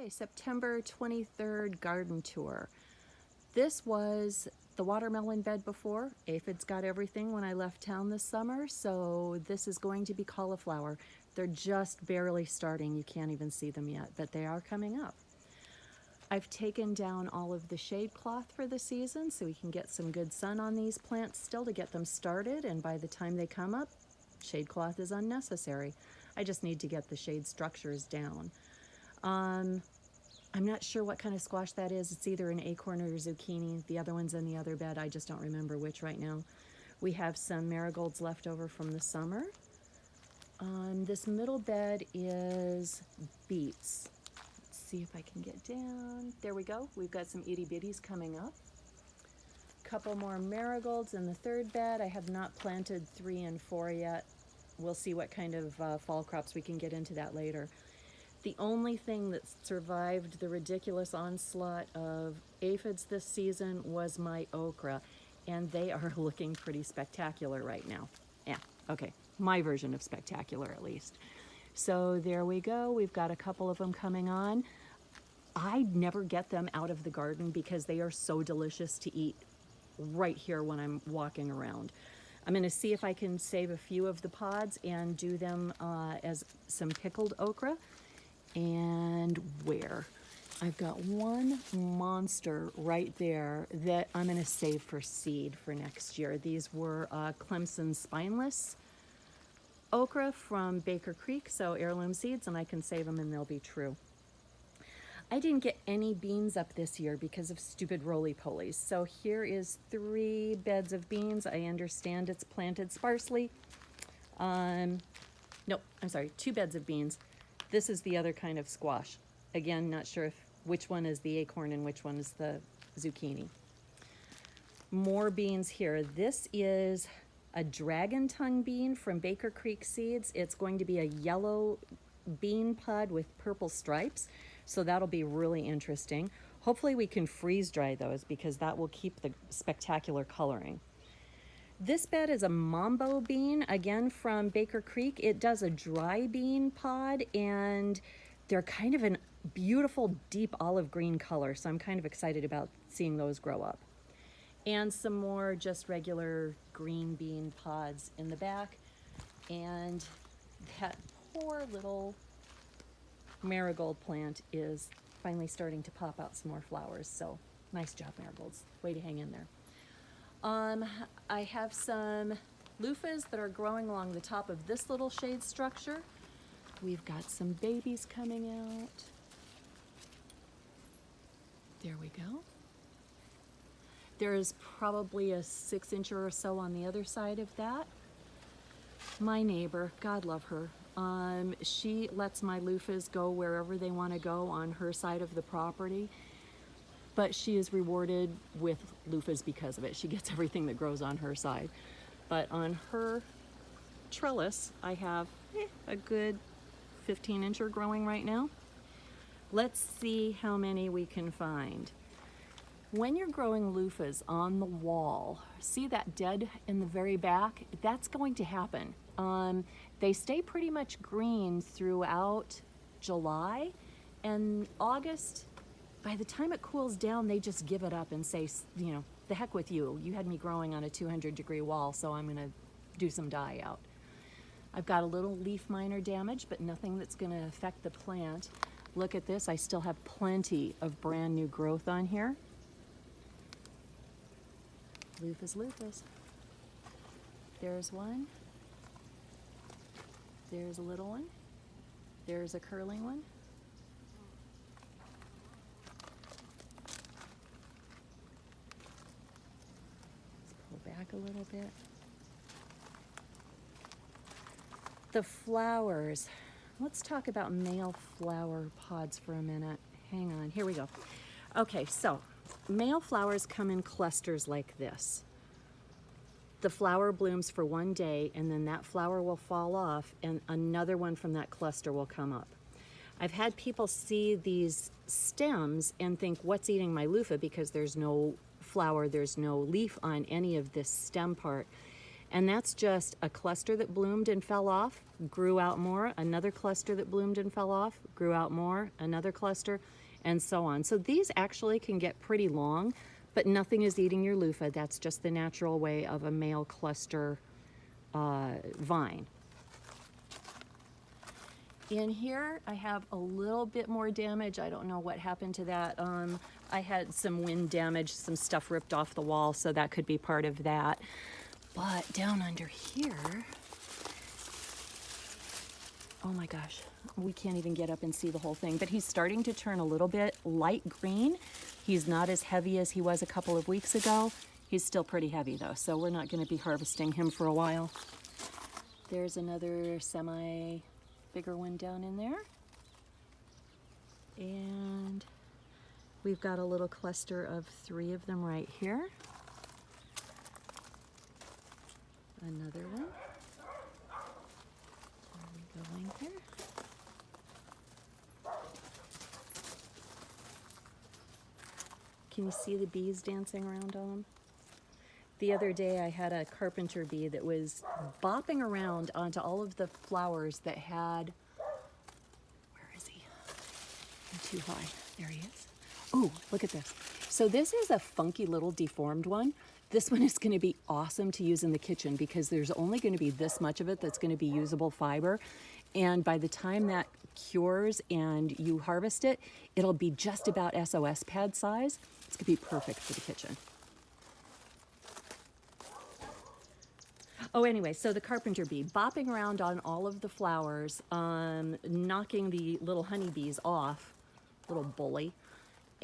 Okay, September 23rd garden tour. This was the watermelon bed before. Aphids got everything when I left town this summer, so this is going to be cauliflower. They're just barely starting. You can't even see them yet, but they are coming up. I've taken down all of the shade cloth for the season so we can get some good sun on these plants still to get them started, and by the time they come up, shade cloth is unnecessary. I just need to get the shade structures down. I'm not sure what kind of squash that is. It's either an acorn or zucchini. The other one's in the other bed. I just don't remember which right now. We have some marigolds left over from the summer. This middle bed is beets. Let's see if I can get down. There we go. We've got some itty bitties coming up. Couple more marigolds in the third bed. I have not planted 3 and 4 yet. We'll see what kind of fall crops we can get into that later. The only thing that survived the ridiculous onslaught of aphids this season was my okra, and they are looking pretty spectacular right now. Yeah, okay, my version of spectacular at least. So there we go. We've got a couple of them coming on. I never get them out of the garden because they are so delicious to eat right here when I'm walking around. I'm going to see if I can save a few of the pods and do them as some pickled okra. And where? I've got one monster right there that I'm going to save for seed for next year. These were Clemson spineless okra from Baker Creek, so heirloom seeds, and I can save them and they'll be true. I didn't get any beans up this year because of stupid roly-polies. So here is 3 beds of beans. I understand it's planted sparsely. Nope, I'm sorry, 2 beds of beans. This is the other kind of squash. Again, not sure which one is the acorn and which one is the zucchini. More beans here. This is a dragon tongue bean from Baker Creek Seeds. It's going to be a yellow bean pod with purple stripes, so that'll be really interesting. Hopefully we can freeze dry those because that will keep the spectacular coloring. This bed is a mambo bean, again from Baker Creek. It does a dry bean pod, and they're kind of a beautiful deep olive green color, so I'm kind of excited about seeing those grow up. And some more just regular green bean pods in the back, and that poor little marigold plant is finally starting to pop out some more flowers, so nice job, marigolds. Way to hang in there. I have some loofahs that are growing along the top of this little shade structure. We've got some babies coming out. There we go. There is probably a 6-incher or so on the other side of that. My neighbor, God love her, she lets my loofahs go wherever they want to go on her side of the property. But she is rewarded with loofahs because of it. She gets everything that grows on her side. But on her trellis, I have a good 15-incher growing right now. Let's see how many we can find. When you're growing loofahs on the wall, see that dead in the very back? That's going to happen. They stay pretty much green throughout July, and August, by the time it cools down, they just give it up and say, you know, the heck with you. You had me growing on a 200-degree wall, so I'm going to do some dye out. I've got a little leaf miner damage, but nothing that's going to affect the plant. Look at this. I still have plenty of brand new growth on here. Loofahs, loofahs. There's one. There's a little one. There's a curling one. Back a little bit. The flowers. Let's talk about male flower pods for a minute. Hang on, here we go. Okay, so male flowers come in clusters like this. The flower blooms for one day, and then that flower will fall off, and another one from that cluster will come up. I've had people see these stems and think, what's eating my loofah? Because there's no flower, there's no leaf on any of this stem part. And that's just a cluster that bloomed and fell off, grew out more, another cluster that bloomed and fell off, grew out more, another cluster, and so on. So these actually can get pretty long, but nothing is eating your loofah. That's just the natural way of a male cluster vine. In here, I have a little bit more damage. I don't know what happened to that. I had some wind damage, some stuff ripped off the wall, so that could be part of that. But down under here, oh my gosh, we can't even get up and see the whole thing, but he's starting to turn a little bit light green. He's not as heavy as he was a couple of weeks ago. He's still pretty heavy though, so we're not gonna be harvesting him for a while. There's another bigger one down in there. And we've got a little cluster of 3 of them right here. Another one. There we go in here. Can you see the bees dancing around on them? The other day I had a carpenter bee that was bopping around onto all of the flowers that had, where is he? I'm too high. There he is. Oh, look at this. So this is a funky little deformed one. This one is going to be awesome to use in the kitchen because there's only going to be this much of it that's going to be usable fiber. And by the time that cures and you harvest it, it'll be just about SOS pad size. It's going to be perfect for the kitchen. Oh, anyway, so the carpenter bee bopping around on all of the flowers, knocking the little honeybees off, little bully.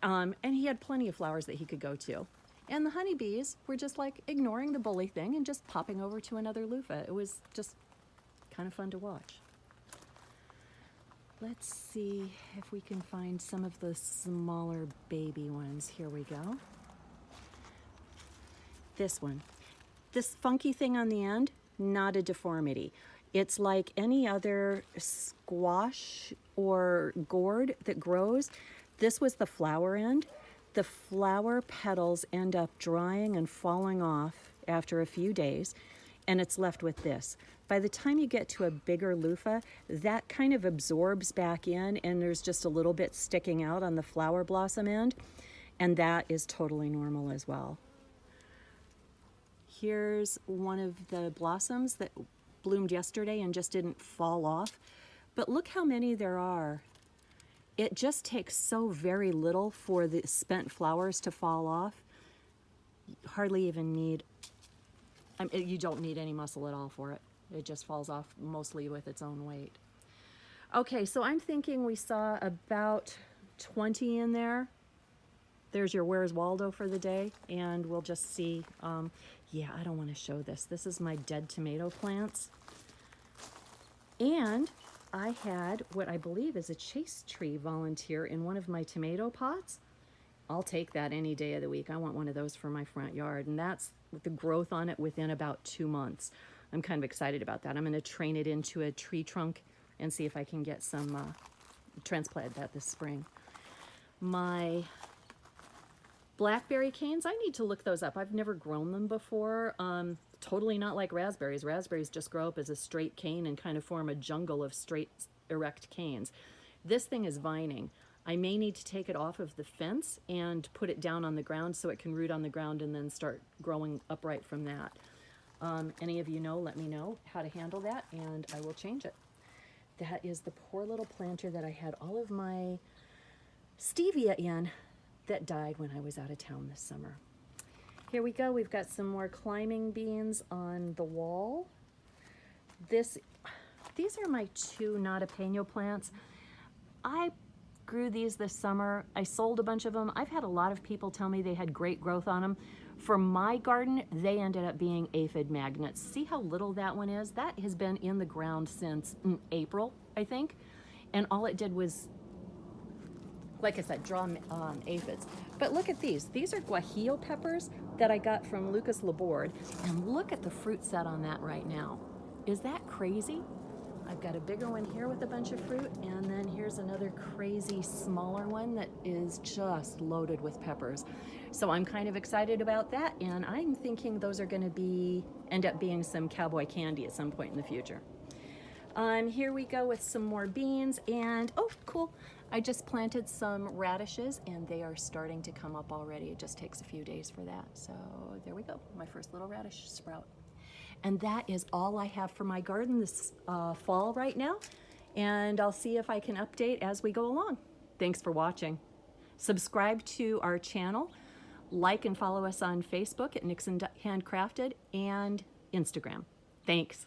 And he had plenty of flowers that he could go to. And the honeybees were just like ignoring the bully thing and just popping over to another loofah. It was just kind of fun to watch. Let's see if we can find some of the smaller baby ones. Here we go. This one. This funky thing on the end, not a deformity. It's like any other squash or gourd that grows. This was the flower end. The flower petals end up drying and falling off after a few days, and it's left with this. By the time you get to a bigger loofah, that kind of absorbs back in, and there's just a little bit sticking out on the flower blossom end, and that is totally normal as well. Here's one of the blossoms that bloomed yesterday and just didn't fall off, but look how many there are. It just takes so very little for the spent flowers to fall off. You hardly even need, you don't need any muscle at all for it. It just falls off mostly with its own weight. Okay, so I'm thinking we saw about 20 in there. There's your Where's Waldo for the day, and we'll just see. Yeah, I don't want to show this. This is my dead tomato plants. And I had what I believe is a chase tree volunteer in one of my tomato pots. I'll take that any day of the week. I want one of those for my front yard, and that's the growth on it within about 2 months. I'm kind of excited about that. I'm going to train it into a tree trunk and see if I can get some, transplant that this spring. My blackberry canes, I need to look those up. I've never grown them before. Totally not like raspberries. Raspberries just grow up as a straight cane and kind of form a jungle of straight, erect canes. This thing is vining. I may need to take it off of the fence and put it down on the ground so it can root on the ground and then start growing upright from that. Any of you know, let me know how to handle that and I will change it. That is the poor little planter that I had all of my stevia in that died when I was out of town this summer. Here we go. We've got some more climbing beans on the wall. These are my 2 Nadapeño plants. I grew these this summer. I sold a bunch of them. I've had a lot of people tell me they had great growth on them. For my garden, they ended up being aphid magnets. See how little that one is? That has been in the ground since April, I think. And all it did was, like I said, draw aphids. But look at these. These are guajillo peppers that I got from Lucas Laborde. And look at the fruit set on that right now. Is that crazy? I've got a bigger one here with a bunch of fruit, and then here's another crazy smaller one that is just loaded with peppers. So I'm kind of excited about that, and I'm thinking those are going to end up being some cowboy candy at some point in the future. Here we go with some more beans, and oh, cool. I just planted some radishes, and they are starting to come up already. It just takes a few days for that. So there we go, my first little radish sprout. And that is all I have for my garden this fall right now. And I'll see if I can update as we go along. Thanks for watching. Subscribe to our channel. Like and follow us on Facebook at Nixon Handcrafted and Instagram. Thanks.